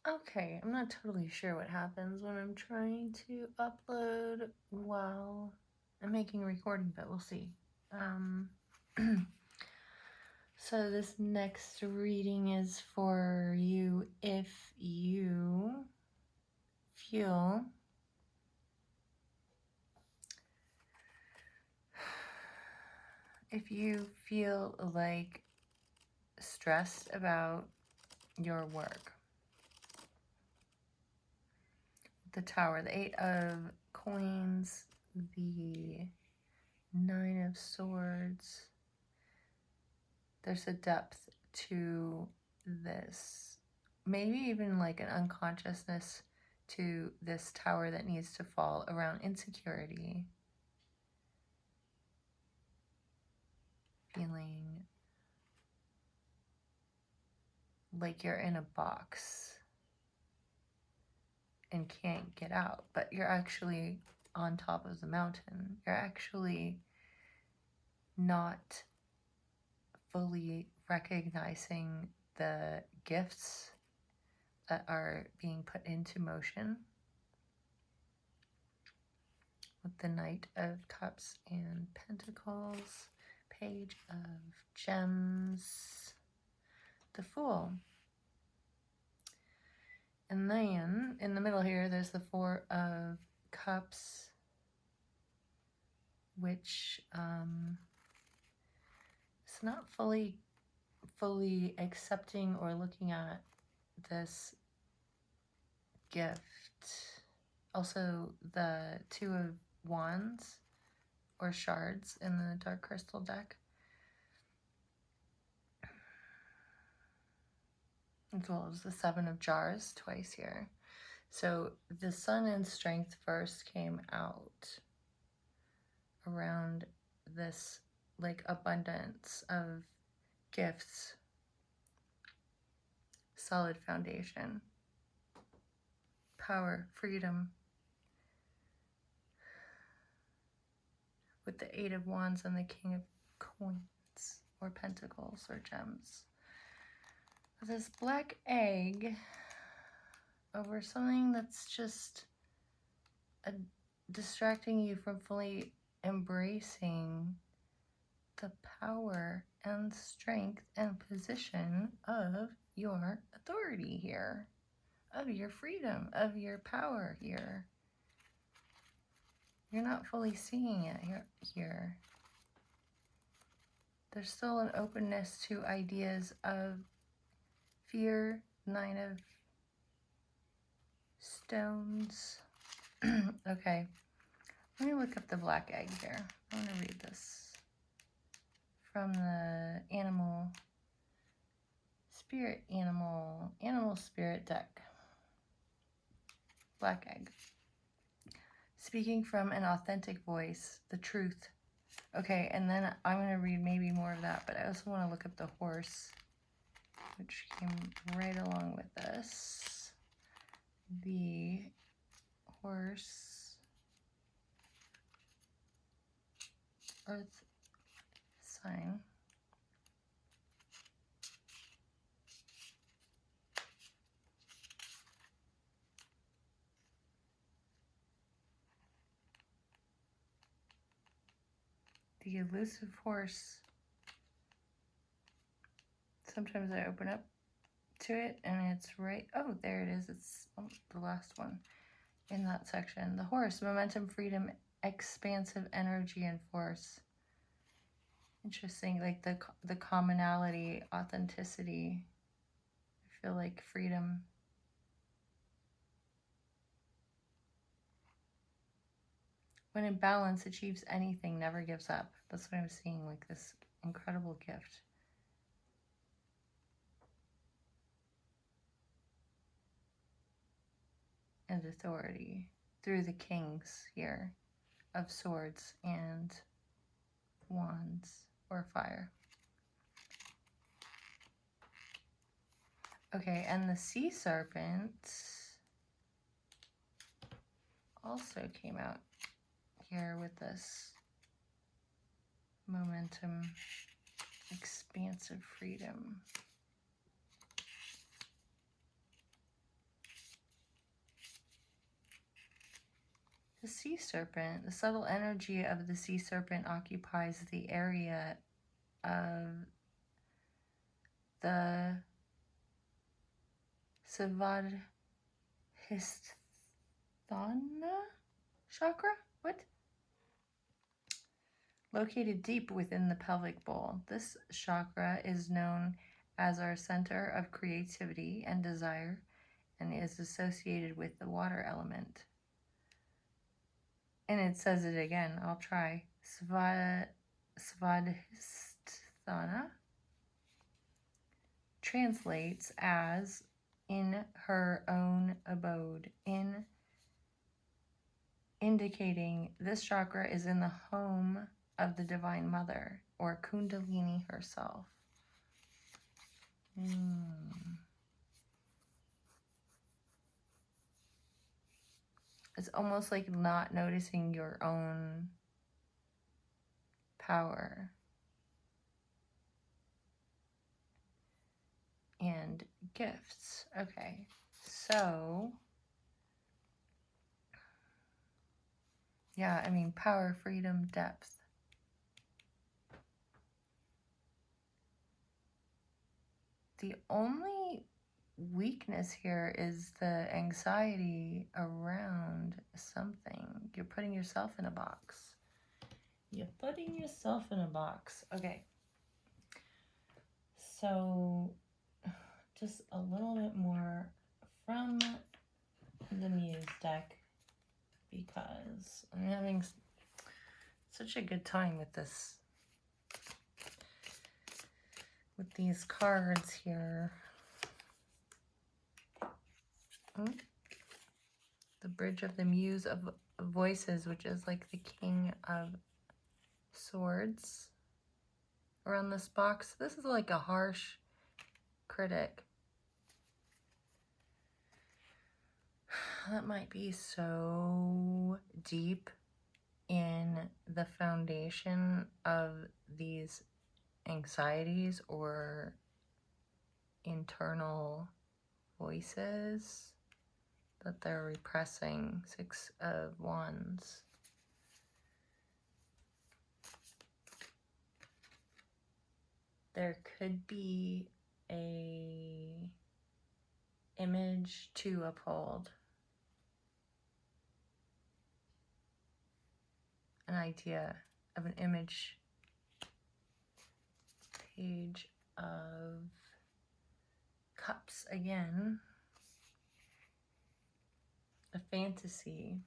Okay, I'm not totally sure what happens when I'm trying to upload while I'm making a recording, but we'll see. So this next reading is for you if you feel like stressed about your work. The Tower, the 8 of Coins, the 9 of Swords. There's a depth to this. Maybe even like an unconsciousness to this tower that needs to fall around insecurity. Feeling like you're in a box and can't get out, but you're actually on top of the mountain. You're actually not fully recognizing the gifts that are being put into motion with the Knight of Cups and Pentacles, Page of Gems, the Fool. And then in the middle here, there's the 4 of Cups, which is not fully accepting or looking at this gift. Also, the 2 of Wands or Shards in the Dark Crystal deck, as well as the 7 of Jars twice here. So the Sun and Strength first came out around this like abundance of gifts, solid foundation, power, freedom, with the 8 of Wands and the King of Coins or Pentacles or Gems. This black egg over something that's just distracting you from fully embracing the power and strength and position of your authority here, of your freedom, of your power here. You're not fully seeing it here. There's still an openness to ideas of fear, 9 of Stones. Okay, let me look up the black egg here. I want to read this from the animal spirit deck. Black egg. Speaking from an authentic voice, the truth. Okay, and then I'm going to read maybe more of that, but I also want to look up the horse, which came right along with this. The horse, earth sign. The elusive horse. Sometimes I open up to it and it's right. Oh, there it is. It's the last one in that section. The horse, momentum, freedom, expansive energy, and force. Interesting, like the commonality, authenticity. I feel like freedom. When in balance, achieves anything, never gives up. That's what I'm seeing, like this incredible gift. And authority through the kings here of swords and wands or fire. Okay, and the sea serpent also came out here with this momentum, expansive freedom. sea serpent. The subtle energy of the sea serpent occupies the area of the Svadhisthana chakra? What? Located deep within the pelvic bowl. This chakra is known as our center of creativity and desire and is associated with the water element. And it says it again. I'll try. Svadhisthana translates as in her own abode, indicating this chakra is in the home of the Divine Mother, or Kundalini herself. It's almost like not noticing your own power and gifts. Okay, so yeah, I mean, power, freedom, depth. The only weakness here is the anxiety around something. You're putting yourself in a box. You're putting yourself in a box. Okay. So, just a little bit more from the Muse deck, because I'm having such a good time with this, with these cards here. The Bridge of the Muse of Voices, which is like the King of Swords around this box. This is like a harsh critic. That might be so deep in the foundation of these anxieties or internal voices that they're repressing. 6 of Wands. There could be a image to uphold, an idea of an image. Page of Cups again. A fantasy.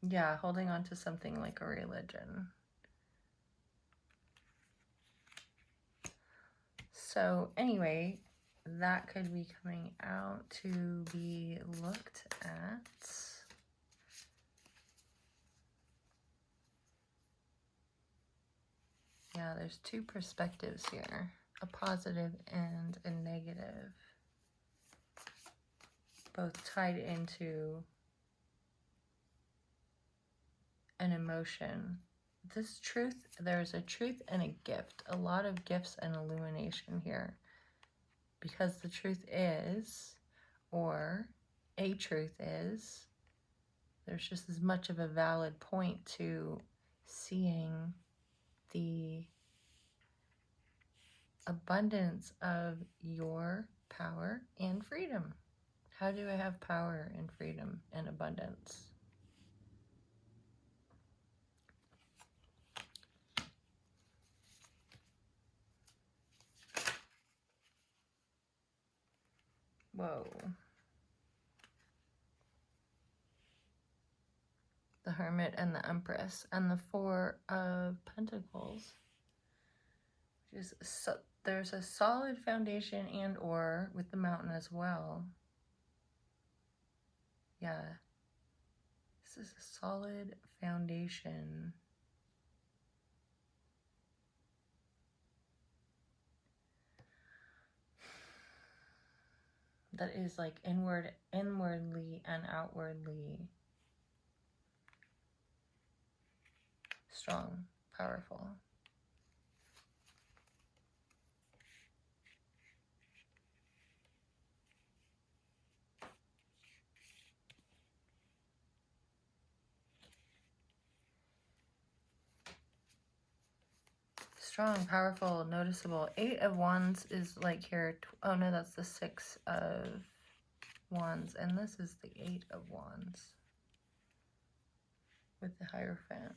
Yeah, holding on to something like a religion. So anyway, that could be coming out to be looked at. Yeah, there's 2 perspectives here, a positive and a negative, both tied into an emotion. This truth, there's a truth and a gift, a lot of gifts and illumination here, because the truth is, or a truth is, there's just as much of a valid point to seeing the abundance of your power and freedom. How do I have power and freedom and abundance? Whoa. The Hermit and the Empress and the 4 of Pentacles. There's a solid foundation and or with the Mountain as well. Yeah. This is a solid foundation. That is like inwardly and outwardly strong, powerful. Strong, powerful, noticeable. 8 of Wands is like here. Oh no, that's the 6 of Wands. And this is the 8 of Wands with the Hierophant.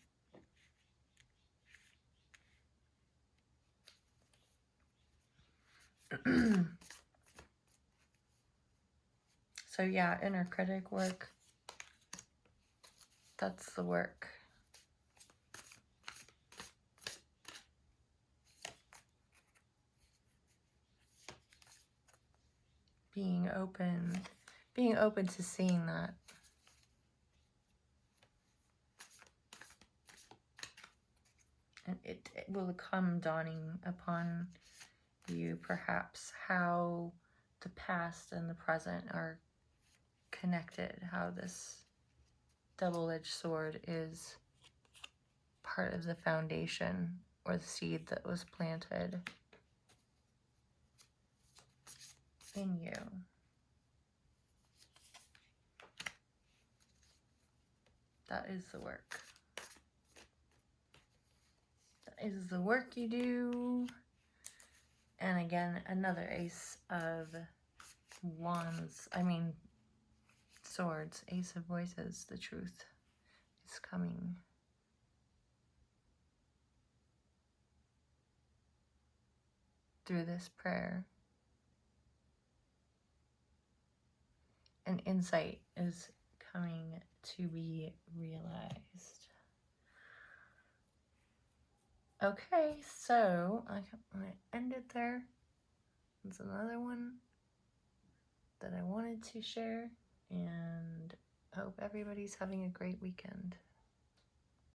So yeah, inner critic work. That's the work. Being open to seeing that. And it will come dawning upon you perhaps how the past and the present are connected, how this double-edged sword is part of the foundation or the seed that was planted in you. That is the work. That is the work you do. And again, another Ace of Wands. I mean, Swords. Ace of Voices. The truth is coming. Through this prayer. An insight is coming to be realized. Okay, so I'm going to end it there. It's another one that I wanted to share, and I hope everybody's having a great weekend.